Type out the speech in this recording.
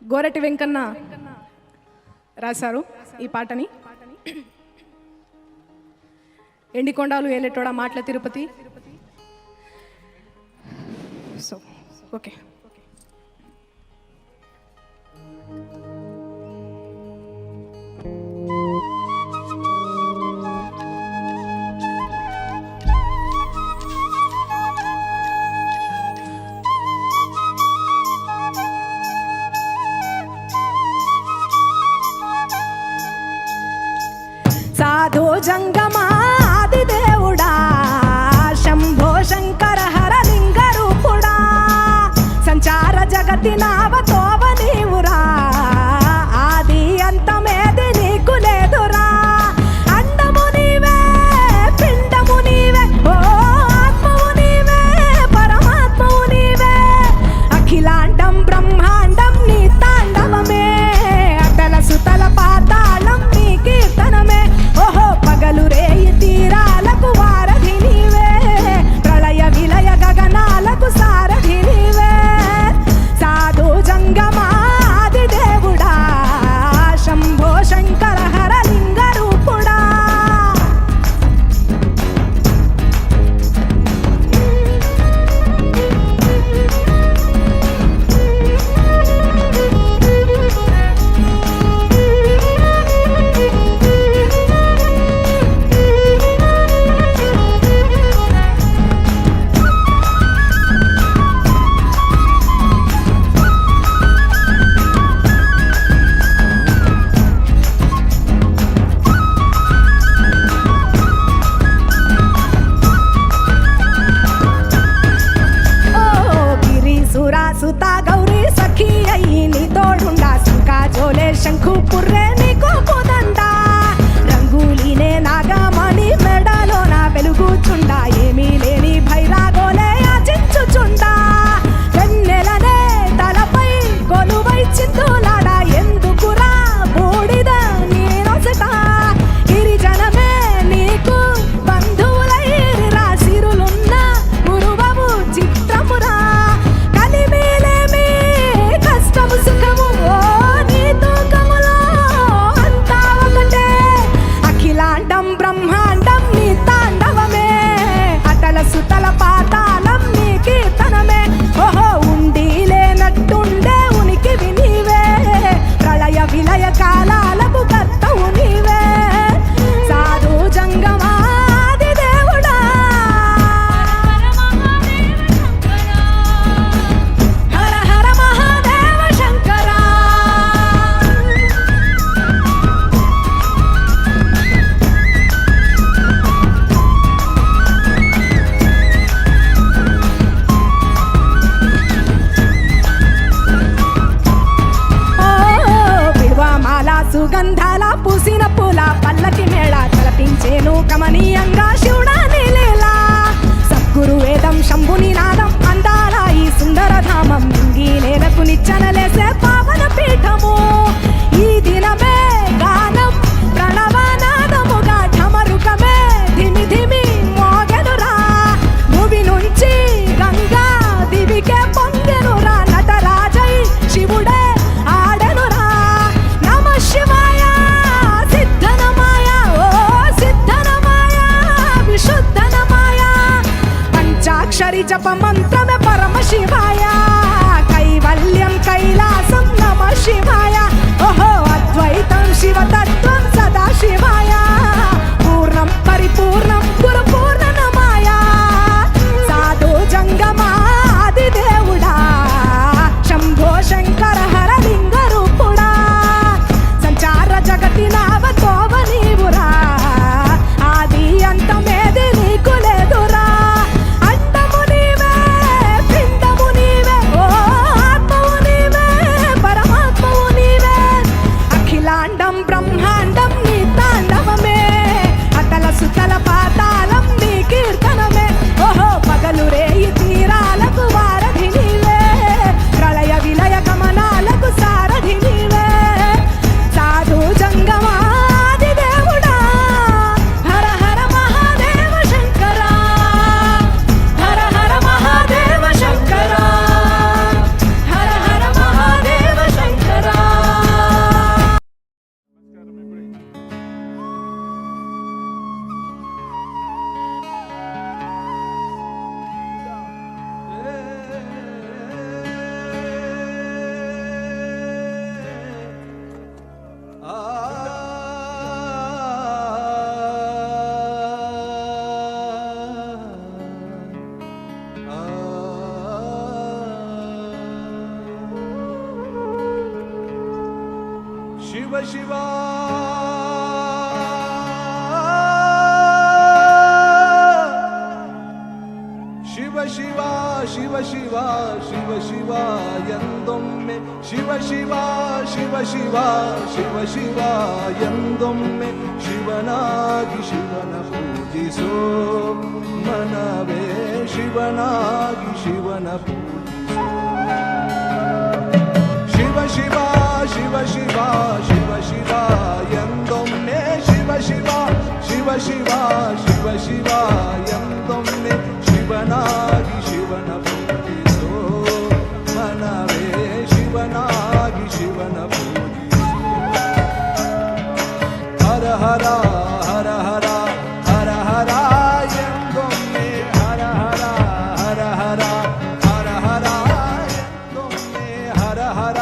గోరటి వెంకన్న రాశారు ఈ పాటని. ఎండికొండాలు ఏలేటోడా మాటల తిరుపతి. సో ఓకే, సాధో జంగమాది దేవుడా శంభో శంకర హర లింగ రూపుడా సంచార జగతి నావతోవ నీవురా ఆది అంతమేది నీకు లేదురా అండము నీవే పిండము నీవే ఓ ఆత్మవు నీవే పరమాత్మవు నీవే అఖిలాండం బ్రహ్మాండం నీ తాండవమే అటల సుతల పాతాళం నీ కీర్తనమే ఓహో పగలు రేయి తీరాలకు వారధి నీవే ప్రళయ విలయ గగనాలకు సారథి నీవే సాధు జంగమాది దేవుడా శంభో శంకర హర లింగ రూపుడా. సుతా గౌరీ సఖీ అయ్యి నీ తోడుండా శంకా జోలే శంఖు పుర్రే నీకు పోదండా రంగులీనే నాగమణి మెడలో నా వెలుగుచుండా ఏమీ లేని భైరాగోలే ఆచించుచుండా వెన్నెలనే తలపై కొలువై చిందులాడా ఎందుకురా బూడిద నీ నొసట గిరిజనమే నీకు బంధువులై రాసిరులున్న గురువవు చిత్రమురా సుఖము ఓ నీ తూకములో అంతా ఒకటే అఖిలాండం బ్రహ్మాండం నీ తాండవమే అటల సుతల పాతాళం నీ కీర్తనమే ఓహో ఉండి లేనట్టుండే ఉనికివి నీవే ప్రళయ విలయ కాలాలకు కర్తవు నీవే సాధు జంగమాది దేవుడా హర హర మహాదేవ శంకరా. బిల్వమాల సుగంధాల పూసిన పూల పల్లకి మేళ తలపించేను కమనీయంగా శివుడా నీలేలా సద్గురు వేదం శంభుని నాదం అందాల ఈ సుందర ధామం నింగి నేలకు నిచ్చనలేసే పావన పీఠము ఈ దినమే గానం ప్రణవనాదముగా ఢమరుకమే ధిమి ధిమి మోగెనురా భూమి నుంచి గంగా దివికే పొంగెనురా నటరాజై శివుడే ఆడెనురా నమ శివాయ సిద్ధనమాయ ఓ సిద్ధనమాయ విశుద్ధనమాయ పంచాక్షరి జప మంత్రమే పరమ శివాయ కైవల్యం కైలాస ಶಿವ ಶಿವ ಶಿವ ಶಿವ ಶಿವ ಶಿವ ಶಿವ ಶಿವ ಎಂದೊಮ್ಮೆ ಶಿವ ಶಿವ ಶಿವ ಶಿವ ಶಿವ ಶಿವ ಎಂದೊಮ್ಮೆ ಶಿವನಾಗಿ ಶಿವನ ಪೂಜಿಸೋ ಮನವೇ ಶಿವನಾಗಿ ಶಿವನ ಪೂಜಿಸೋ ಶಿವ ಶಿವ ಶಿವ ಶಿವ ಶಿವ ಶಿವ ಎಂದೊಮ್ಮೆ ಶಿವ ಶಿವ ಶಿವ ಶಿವ ಶಿವ ಶಿವ ಎಂದೊಮ್ಮೆ ಶಿವನಾಗಿ ಶಿವನ ಪೂಜಿಸೋ ಮನವೇ ಶಿವನಾಗಿ ಶಿವನ ಪೂಜಿಸೋ ಹರ ಹರ ಹರ ಹರ ಹರ ಹರ ಎಂದೊಮ್ಮೆ ಹರ ಹರ ಹರ ಹರ ಹರ ಹರ ಎಂದೊಮ್ಮೆ ಹರ ಹರ